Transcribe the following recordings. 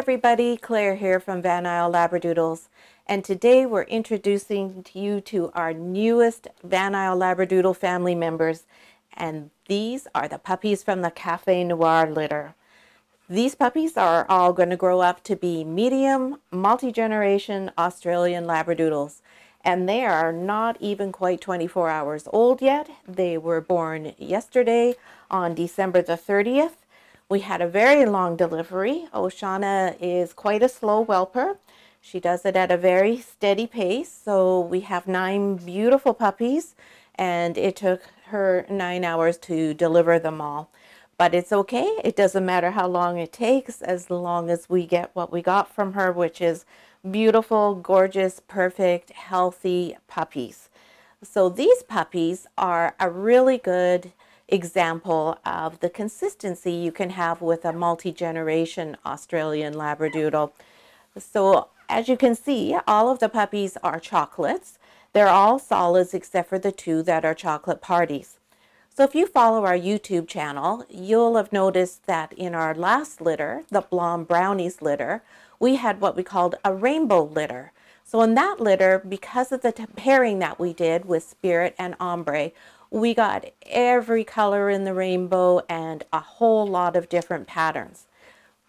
everybody, Claire here from Van Isle Labradoodles, and today we're introducing you to our newest Van Isle Labradoodle family members, and these are the puppies from the Café Noir litter. These puppies are all going to grow up to be medium, multi-generation Australian Labradoodles, and they are not even quite 24 hours old yet. They were born yesterday on December the 30th. We had a very long delivery. Oceana is quite a slow whelper. She does it at a very steady pace. So we have 9 beautiful puppies, and it took her 9 hours to deliver them all. But it's okay. It doesn't matter how long it takes, as long as we get what we got from her, which is beautiful, gorgeous, perfect, healthy puppies. So these puppies are a really good example of the consistency you can have with a multi-generation Australian Labradoodle. So as you can see, all of the puppies are chocolates. They're all solids except for the 2 that are chocolate parties. So if you follow our YouTube channel, you'll have noticed that in our last litter, the Blonde Brownies litter, we had what we called a rainbow litter. So in that litter, because of the pairing that we did with Spirit and Ombre, we got every color in the rainbow and a whole lot of different patterns.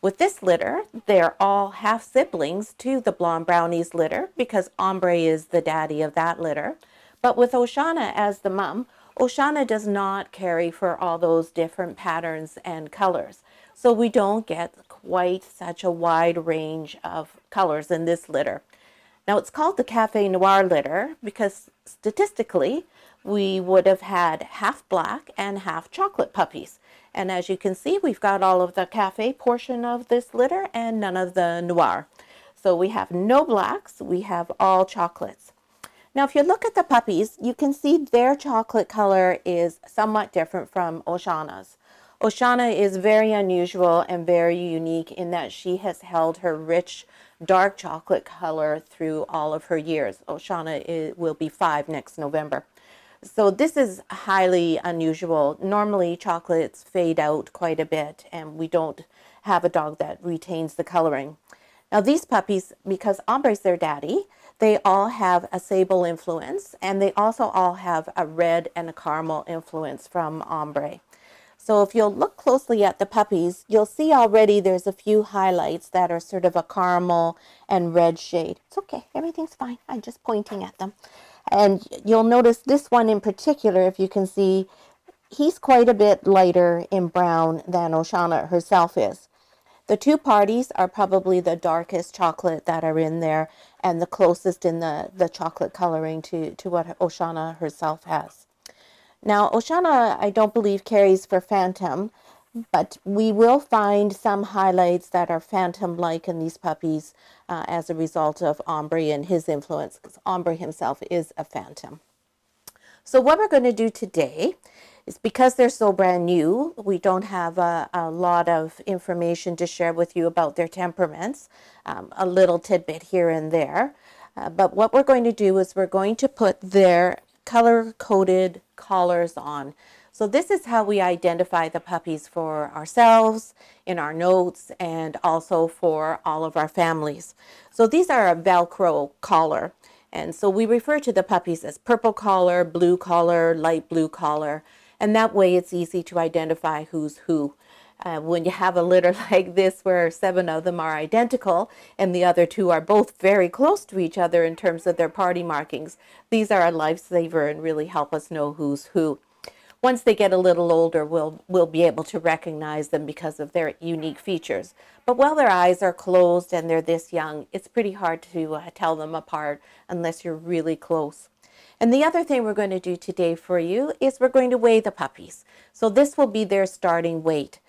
With this litter, they're all half siblings to the Blonde Brownies litter because Ombre is the daddy of that litter. But with Oceana as the mom, Oceana does not carry for all those different patterns and colors. So we don't get quite such a wide range of colors in this litter. Now it's called the Café Noir litter because statistically, we would have had half black and half chocolate puppies. And as you can see, we've got all of the cafe portion of this litter and none of the noir. So we have no blacks, we have all chocolates. Now if you look at the puppies, you can see their chocolate color is somewhat different from Oceana's. Oceana is very unusual and very unique in that she has held her rich dark chocolate color through all of her years. Oceana will be 5 next November. So this is highly unusual. Normally chocolates fade out quite a bit and we don't have a dog that retains the coloring. Now these puppies, because Ombre's their daddy, they all have a sable influence and they also all have a red and a caramel influence from Ombre. So if you'll look closely at the puppies, you'll see already there's a few highlights that are sort of a caramel and red shade. It's okay, everything's fine. I'm just pointing at them. And you'll notice this one in particular, if you can see, he's quite a bit lighter in brown than Oceana herself is. The 2 parties are probably the darkest chocolate that are in there and the closest in the chocolate coloring to what Oceana herself has. Now, Oceana, I don't believe carries for Phantom, but we will find some highlights that are Phantom-like in these puppies as a result of Ombre and his influence, because Ombre himself is a Phantom. So what we're going to do today is, because they're so brand new, we don't have a lot of information to share with you about their temperaments, a little tidbit here and there. But what we're going to do is we're going to put their color-coded collars on. So this is how we identify the puppies for ourselves, in our notes, and also for all of our families. So these are a Velcro collar. And so we refer to the puppies as purple collar, blue collar, light blue collar. And that way it's easy to identify who's who. When you have a litter like this where 7 of them are identical and the other 2 are both very close to each other in terms of their party markings, these are a lifesaver and really help us know who's who. Once they get a little older, we'll be able to recognize them because of their unique features. But while their eyes are closed and they're this young, it's pretty hard to tell them apart unless you're really close. And the other thing we're going to do today for you is we're going to weigh the puppies. So this will be their starting weight.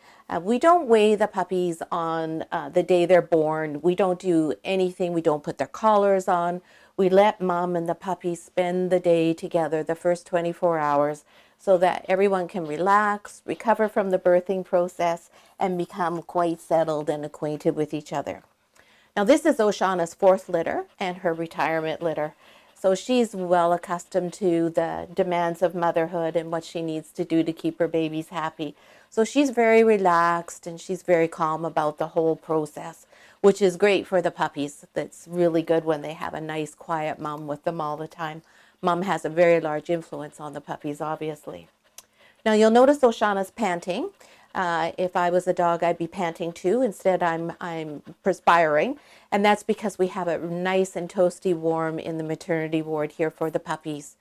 We don't weigh the puppies on the day they're born. We don't do anything. We don't put their collars on. We let mom and the puppy spend the day together, the first 24 hours, so that everyone can relax, recover from the birthing process, and become quite settled and acquainted with each other. Now this is Oceana's 4th litter and her retirement litter. So she's well accustomed to the demands of motherhood and what she needs to do to keep her babies happy. So she's very relaxed and she's very calm about the whole process. which is great for the puppies. That's really good when they have a nice, quiet mom with them all the time. Mom has a very large influence on the puppies, obviously. Now you'll notice Oceana's panting. If I was a dog, I'd be panting too. Instead, I'm perspiring, and that's because we have it nice and toasty warm in the maternity ward here for the puppies.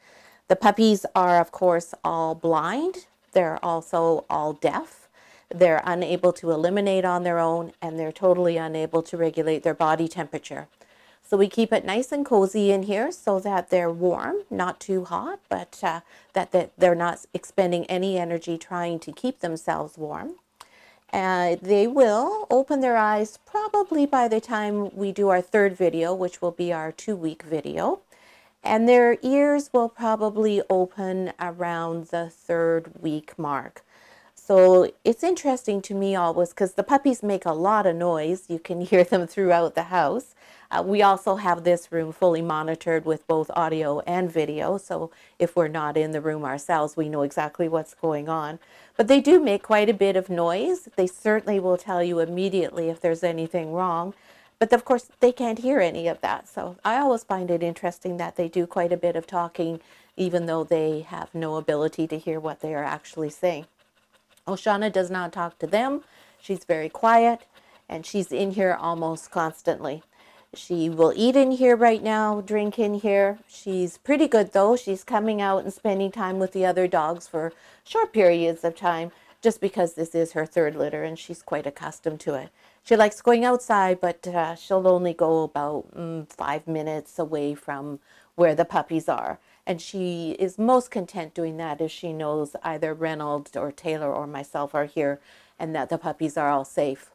The puppies are, of course, all blind. They're also all deaf. They're unable to eliminate on their own, and they're totally unable to regulate their body temperature. So we keep it nice and cozy in here so that they're warm, not too hot, but that they're not expending any energy trying to keep themselves warm. They will open their eyes probably by the time we do our third video, which will be our 2-week video. And their ears will probably open around the 3rd week mark. So it's interesting to me always because the puppies make a lot of noise. You can hear them throughout the house. We also have this room fully monitored with both audio and video. So if we're not in the room ourselves, we know exactly what's going on. But they do make quite a bit of noise. They certainly will tell you immediately if there's anything wrong. But of course, they can't hear any of that. So I always find it interesting that they do quite a bit of talking, even though they have no ability to hear what they are actually saying. Oceana does not talk to them. She's very quiet, and she's in here almost constantly. She will eat in here right now, drink in here. She's pretty good though. She's coming out and spending time with the other dogs for short periods of time, just because this is her 3rd litter and she's quite accustomed to it. She likes going outside, but she'll only go about 5 minutes away from where the puppies are. And she is most content doing that if she knows either Reynolds or Taylor or myself are here and that the puppies are all safe.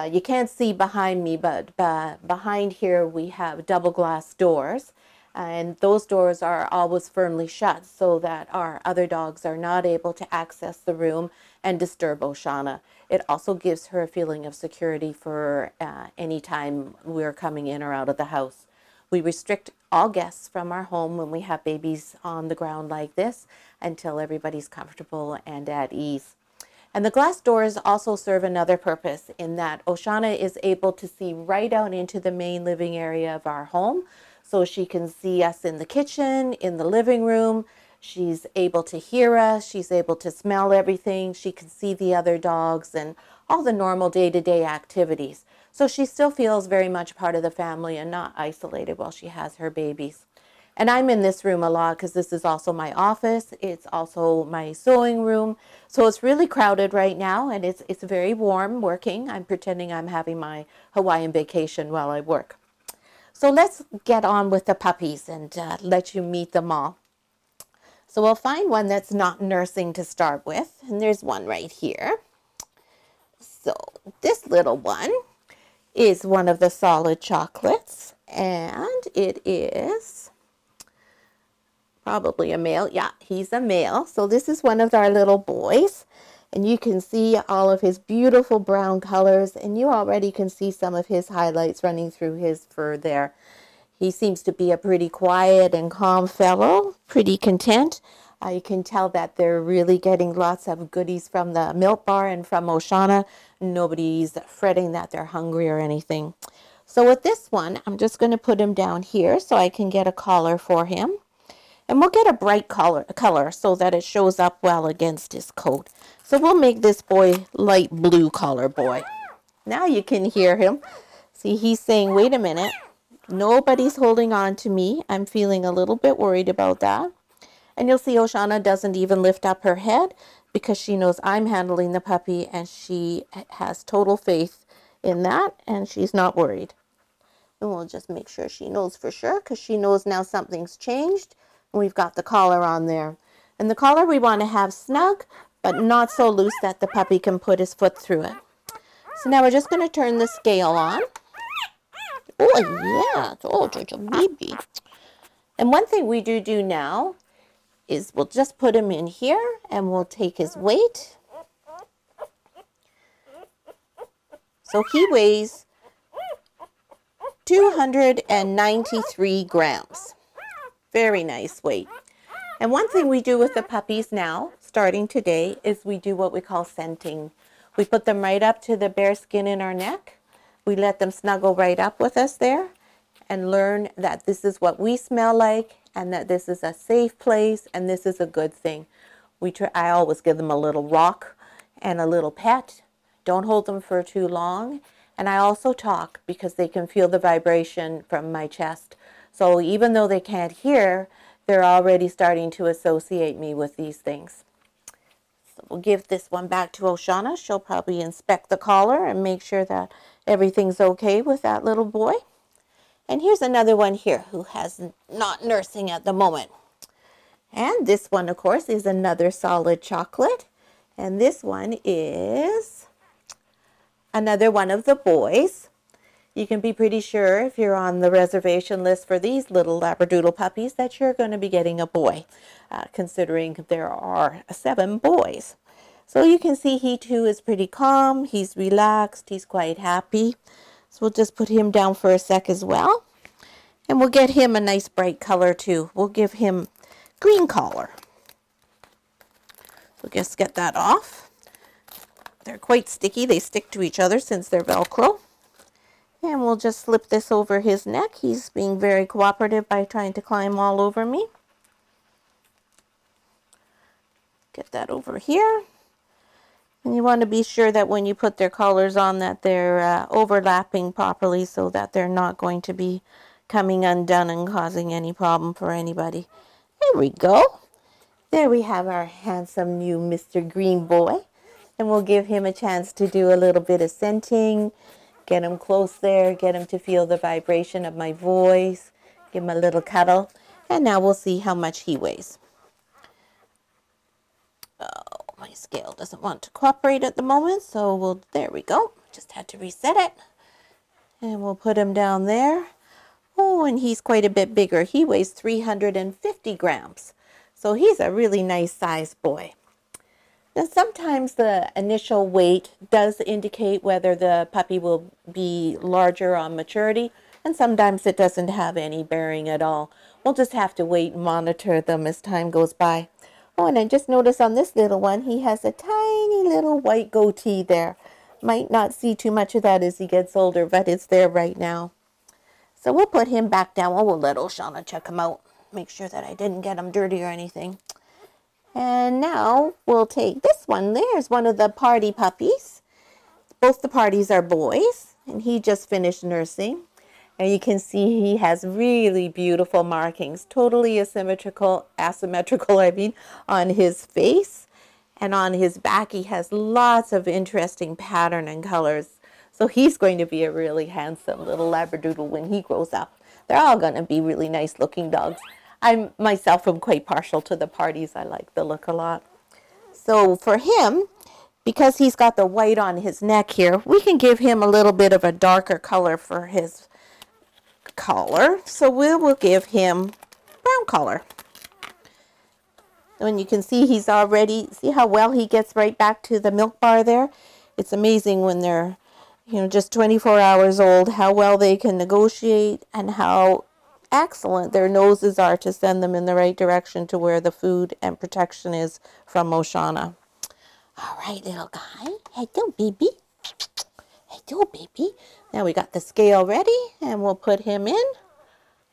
You can't see behind me, but behind here we have double glass doors, and those doors are always firmly shut so that our other dogs are not able to access the room and disturb Oceana. It also gives her a feeling of security for any time we're coming in or out of the house. We restrict all guests from our home when we have babies on the ground like this until everybody's comfortable and at ease. And the glass doors also serve another purpose in that Oceana is able to see right out into the main living area of our home. So she can see us in the kitchen, in the living room. She's able to hear us. She's able to smell everything. She can see the other dogs and all the normal day-to-day activities. So she still feels very much part of the family and not isolated while she has her babies. And I'm in this room a lot because this is also my office. It's also my sewing room. So it's really crowded right now, and it's very warm working. I'm pretending I'm having my Hawaiian vacation while I work. So let's get on with the puppies and let you meet them all. So we'll find one that's not nursing to start with. And there's one right here. So this little one is one of the solid chocolates, and it is probably a male. Yeah, he's a male. So this is one of our little boys, and you can see all of his beautiful brown colors, and you already can see some of his highlights running through his fur there. He seems to be a pretty quiet and calm fellow, pretty content. You can tell that they're really getting lots of goodies from the milk bar and from Oceana. Nobody's fretting that they're hungry or anything. So with this one, I'm just going to put him down here so I can get a collar for him. And we'll get a bright color so that it shows up well against his coat. So we'll make this boy light blue collar boy. Now you can hear him. See, he's saying, wait a minute. Nobody's holding on to me. I'm feeling a little bit worried about that. And you'll see Oceana doesn't even lift up her head because she knows I'm handling the puppy, and she has total faith in that, and she's not worried. And we'll just make sure she knows for sure, because she knows now something's changed. And we've got the collar on there. And the collar we want to have snug, but not so loose that the puppy can put his foot through it. So now we're just going to turn the scale on. Oh, yeah. Oh, Jojo baby. And one thing we do now is we'll just put him in here, and we'll take his weight. So he weighs 293 grams. Very nice weight. And one thing we do with the puppies now, starting today, is we do what we call scenting. We put them right up to the bare skin in our neck. We let them snuggle right up with us there and learn that this is what we smell like and that this is a safe place and this is a good thing. I always give them a little rock and a little pet. Don't hold them for too long. And I also talk because they can feel the vibration from my chest. So even though they can't hear, they're already starting to associate me with these things. So we'll give this one back to Oceana. She'll probably inspect the collar and make sure that everything's okay with that little boy. And here's another one here who has not nursing at the moment. And this one, of course, is another solid chocolate. And this one is another one of the boys. You can be pretty sure if you're on the reservation list for these little Labradoodle puppies that you're going to be getting a boy, considering there are 7 boys. So you can see he too is pretty calm. He's relaxed. He's quite happy. So we'll just put him down for a sec as well. And we'll get him a nice bright color too. We'll give him green collar. So just get that off. They're quite sticky. They stick to each other since they're Velcro. And we'll just slip this over his neck. He's being very cooperative by trying to climb all over me. Get that over here. And you want to be sure that when you put their collars on that they're overlapping properly so that they're not going to be coming undone and causing any problem for anybody. There we go. There we have our handsome new Mr. Green Boy. And we'll give him a chance to do a little bit of scenting. Get him close there, get him to feel the vibration of my voice, give him a little cuddle, and now we'll see how much he weighs. Oh, my scale doesn't want to cooperate at the moment, so there we go. Just had to reset it. And we'll put him down there. Oh, and he's quite a bit bigger. He weighs 350 grams. So he's a really nice sized boy. Now, sometimes the initial weight does indicate whether the puppy will be larger on maturity, and sometimes it doesn't have any bearing at all. We'll just have to wait and monitor them as time goes by. Oh, and I just noticed on this little one, he has a tiny little white goatee there. Might not see too much of that as he gets older, but it's there right now. So we'll put him back down. Oh, we'll let Oceana check him out. Make sure that I didn't get him dirty or anything. And now we'll take this one. There's one of the party puppies. Both the parties are boys, and he just finished nursing. And you can see he has really beautiful markings, totally asymmetrical, on his face. And on his back, he has lots of interesting pattern and colors. So he's going to be a really handsome little Labradoodle when he grows up. They're all going to be really nice looking dogs. I myself am quite partial to the parties. I like the look a lot. So for him, because he's got the white on his neck here, we can give him a little bit of a darker color for his collar. So we will give him brown collar. And you can see he's already, see how well he gets right back to the milk bar there? It's amazing when they're, just 24 hours old, how well they can negotiate and how excellent their noses are to send them in the right direction to where the food and protection is from Oceana. All right, little guy. Hello, baby. Hello, baby. Now we got the scale ready, and we'll put him in.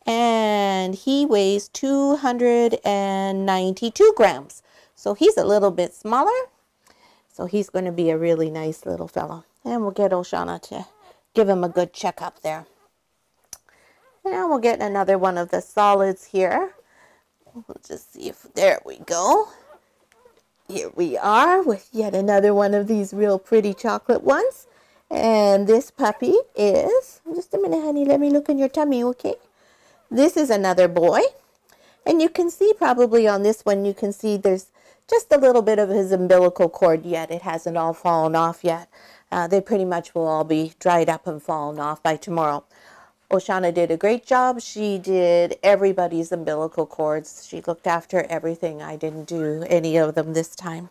And he weighs 292 grams. So he's a little bit smaller. So he's going to be a really nice little fellow. And we'll get Oceana to give him a good checkup there. Now we'll get another one of the solids here. We'll just see if, there we go. Here we are with yet another one of these real pretty chocolate ones. And this puppy is, just a minute, honey, let me look in your tummy, okay? This is another boy. And you can see probably on this one, you can see there's just a little bit of his umbilical cord yet. It hasn't all fallen off yet. They pretty much will all be dried up and fallen off by tomorrow. Oceana did a great job. She did everybody's umbilical cords. She looked after everything. I didn't do any of them this time.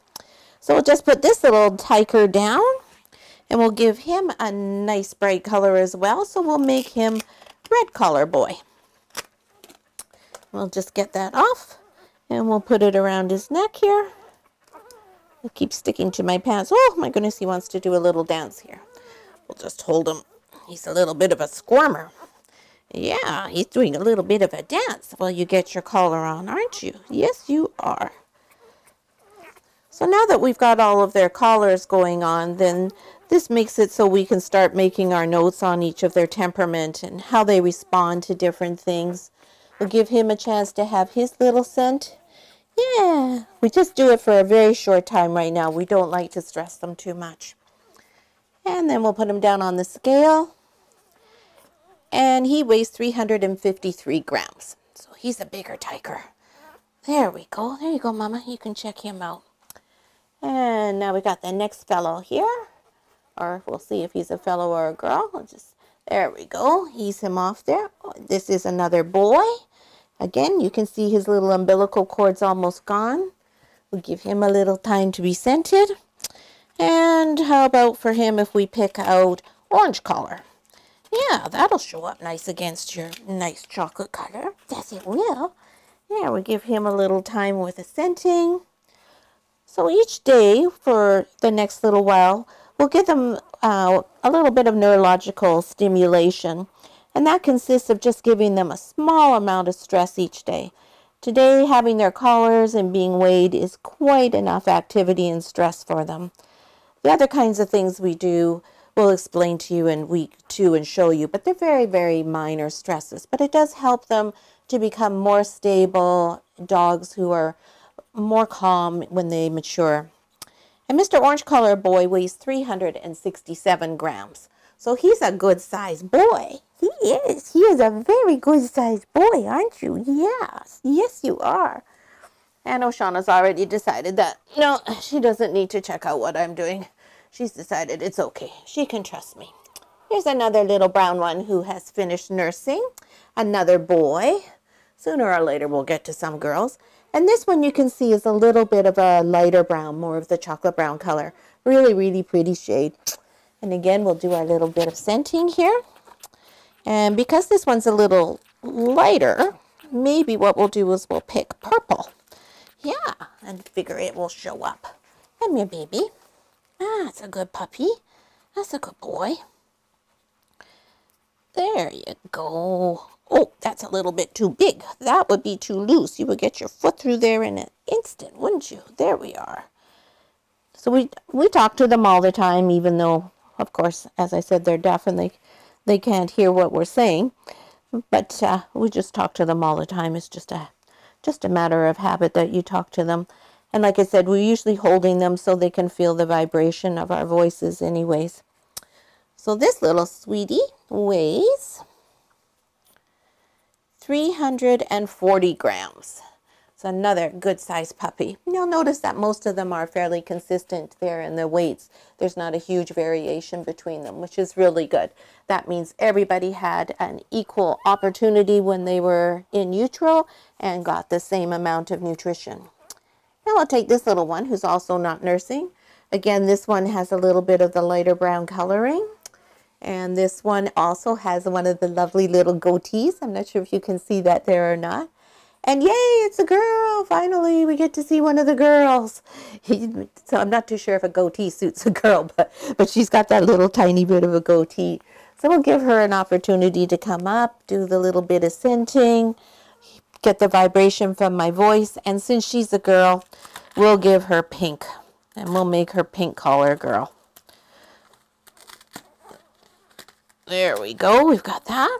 So we'll just put this little tiger down, and we'll give him a nice bright color as well. So we'll make him red collar boy. We'll just get that off, and we'll put it around his neck here. It keeps sticking to my pants. Oh my goodness, he wants to do a little dance here. We'll just hold him He's a little bit of a squirmer. Yeah, he's doing a little bit of a dance while you get your collar on, aren't you? Yes, you are. So now that we've got all of their collars going on, then this makes it so we can start making our notes on each of their temperament and how they respond to different things. We'll give him a chance to have his little scent. Yeah, we just do it for a very short time right now. We don't like to stress them too much. And then we'll put him down on the scale. And he weighs 353 grams. So he's a bigger tiger. There we go. There you go, Mama. You can check him out. And now we got the next fellow here. Or we'll see if he's a fellow or a girl. There we go. Ease him off there. This is another boy. Again, you can see his little umbilical cord's almost gone. We'll give him a little time to be scented. And how about for him if we pick out orange collar? Yeah, that'll show up nice against your nice chocolate color. Yes, it will. Yeah, we'll give him a little time with the scenting. So each day for the next little while, we'll give them a little bit of neurological stimulation. And that consists of just giving them a small amount of stress each day. Today, having their collars and being weighed is quite enough activity and stress for them. The other kinds of things we do, we'll explain to you in week 2 and show you, but they're very, very minor stresses. But it does help them to become more stable dogs who are more calm when they mature. And Mr. Orange Collar Boy weighs 367 grams. So he's a good-sized boy. He is. He is a very good-sized boy, aren't you? Yes. Yes, you are. And Oceana's already decided that, no, she doesn't need to check out what I'm doing. She's decided it's okay. She can trust me. Here's another little brown one who has finished nursing. Another boy. Sooner or later we'll get to some girls. And this one you can see is a little bit of a lighter brown, more of the chocolate brown color. Really, really pretty shade. And again, we'll do our little bit of scenting here. And because this one's a little lighter, maybe what we'll do is we'll pick purple. Yeah, and figure it will show up. Come here, baby. That's a good puppy. That's a good boy. There you go. Oh, that's a little bit too big. That would be too loose. You would get your foot through there in an instant, wouldn't you? There we are. So we talk to them all the time, even though, of course, as I said, they're deaf and they can't hear what we're saying. But we just talk to them all the time. It's just a matter of habit that you talk to them. And like I said, we're usually holding them so they can feel the vibration of our voices anyways. So this little sweetie weighs 340 grams. It's another good-sized puppy. You'll notice that most of them are fairly consistent there in their weights. There's not a huge variation between them, which is really good. That means everybody had an equal opportunity when they were in utero and got the same amount of nutrition. Now I'll take this little one who's also not nursing. Again, this one has a little bit of the lighter brown coloring. And this one also has one of the lovely little goatees. I'm not sure if you can see that there or not. And yay, it's a girl. Finally, we get to see one of the girls. So I'm not too sure if a goatee suits a girl, but she's got that little tiny bit of a goatee. So we'll give her an opportunity to come up, do the little bit of scenting, get the vibration from my voice. And since she's a girl, we'll give her pink. And we'll make her pink collar girl. There we go. We've got that.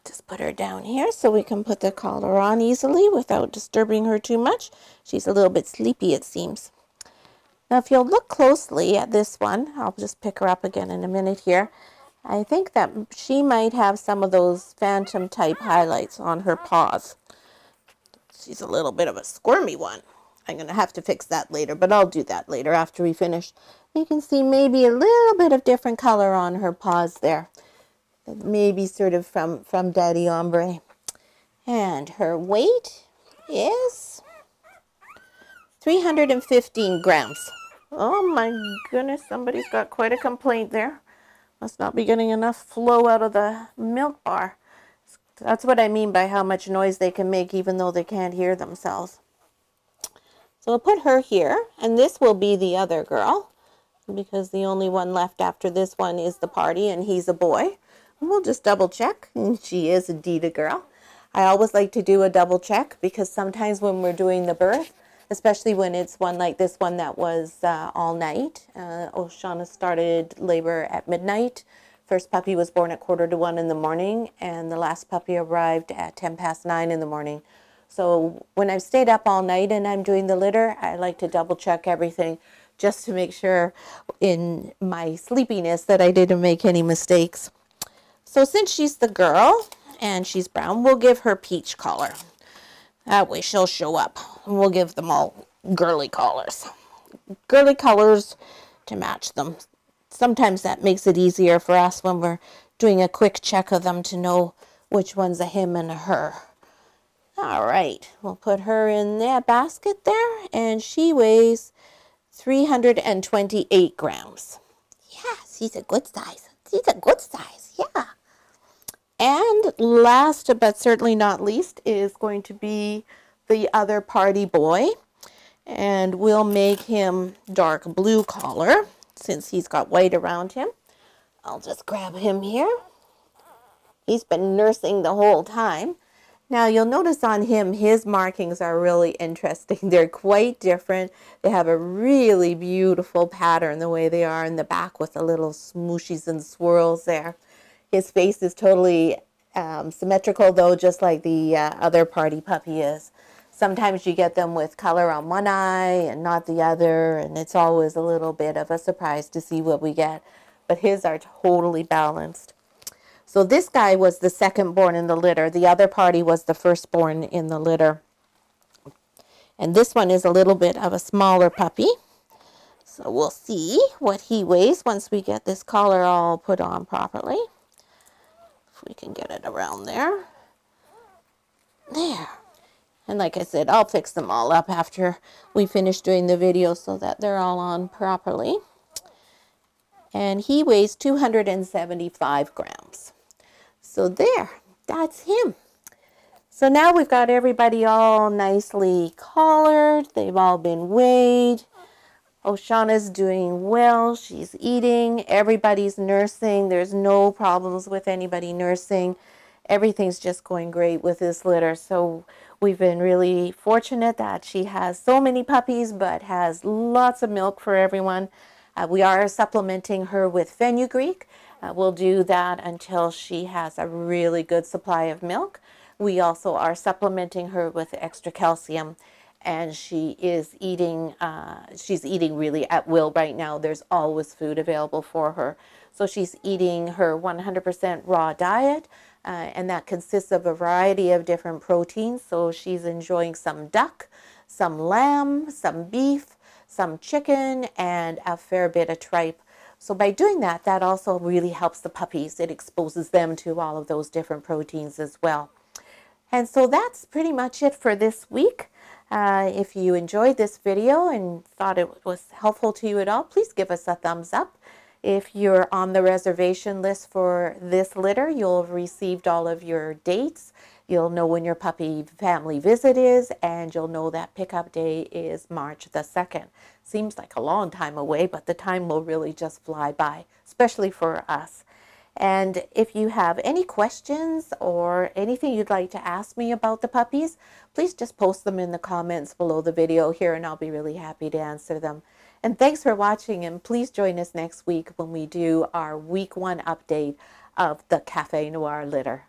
Just put her down here so we can put the collar on easily without disturbing her too much. She's a little bit sleepy, it seems. Now, if you'll look closely at this one, I'll just pick her up again in a minute here. I think that she might have some of those phantom type highlights on her paws. She's a little bit of a squirmy one. I'm going to have to fix that later, but I'll do that later after we finish. You can see maybe a little bit of different color on her paws there. Maybe sort of from Daddy Ombre. And her weight is 315 grams. Oh my goodness, somebody's got quite a complaint there. Must not be getting enough flow out of the milk bar. That's what I mean by how much noise they can make even though they can't hear themselves. So we'll put her here, and this will be the other girl. because the only one left after this one is the party, and he's a boy. We'll just double check, and she is indeed a girl. I always like to do a double check because sometimes when we're doing the birth, especially when it's one like this one that was all night. Oceana started labor at midnight. First puppy was born at 1:45 in the morning, and the last puppy arrived at 9:10 in the morning. So when I've stayed up all night and I'm doing the litter, I like to double check everything just to make sure in my sleepiness that I didn't make any mistakes. So since she's the girl and she's brown, we'll give her peach collar. That way she'll show up. And we'll give them all girly collars. Girly colors to match them. Sometimes that makes it easier for us when we're doing a quick check of them to know which one's a him and a her. All right, we'll put her in that basket there, and she weighs 328 grams. Yeah, she's a good size. She's a good size, yeah. And last but certainly not least is going to be the other party boy. And we'll make him dark blue collar since he's got white around him. I'll just grab him here. He's been nursing the whole time. Now you'll notice on him, his markings are really interesting. They're quite different. They have a really beautiful pattern the way they are in the back with the little smooshies and swirls there. His face is totally symmetrical though, just like the other party puppy is. Sometimes you get them with color on one eye and not the other, and it's always a little bit of a surprise to see what we get. But his are totally balanced. So this guy was the second born in the litter. The other party was the firstborn in the litter. And this one is a little bit of a smaller puppy. So we'll see what he weighs once we get this collar all put on properly. If we can get it around there. There. And like I said, I'll fix them all up after we finish doing the video so that they're all on properly. And he weighs 275 grams. So there, that's him. So now we've got everybody all nicely collared. They've all been weighed. Oceana's doing well. She's eating. Everybody's nursing. There's no problems with anybody nursing. Everything's just going great with this litter. So we've been really fortunate that she has so many puppies, but has lots of milk for everyone. We are supplementing her with fenugreek. We'll do that until she has a really good supply of milk. We also are supplementing her with extra calcium, and she is eating, she's eating really at will right now. There's always food available for her. So she's eating her 100% raw diet, and that consists of a variety of different proteins. So she's enjoying some duck, some lamb, some beef, some chicken, and a fair bit of tripe. So by doing that, that also really helps the puppies. It exposes them to all of those different proteins as well. And so that's pretty much it for this week. If you enjoyed this video and thought it was helpful to you at all, please give us a thumbs up. If you're on the reservation list for this litter, you'll have received all of your dates. You'll know when your puppy family visit is, and you'll know that pickup day is March the 2nd. Seems like a long time away, but the time will really just fly by, especially for us. And if you have any questions or anything you'd like to ask me about the puppies, please just post them in the comments below the video here, and I'll be really happy to answer them. And thanks for watching, and please join us next week when we do our week 1 update of the Café Noir litter.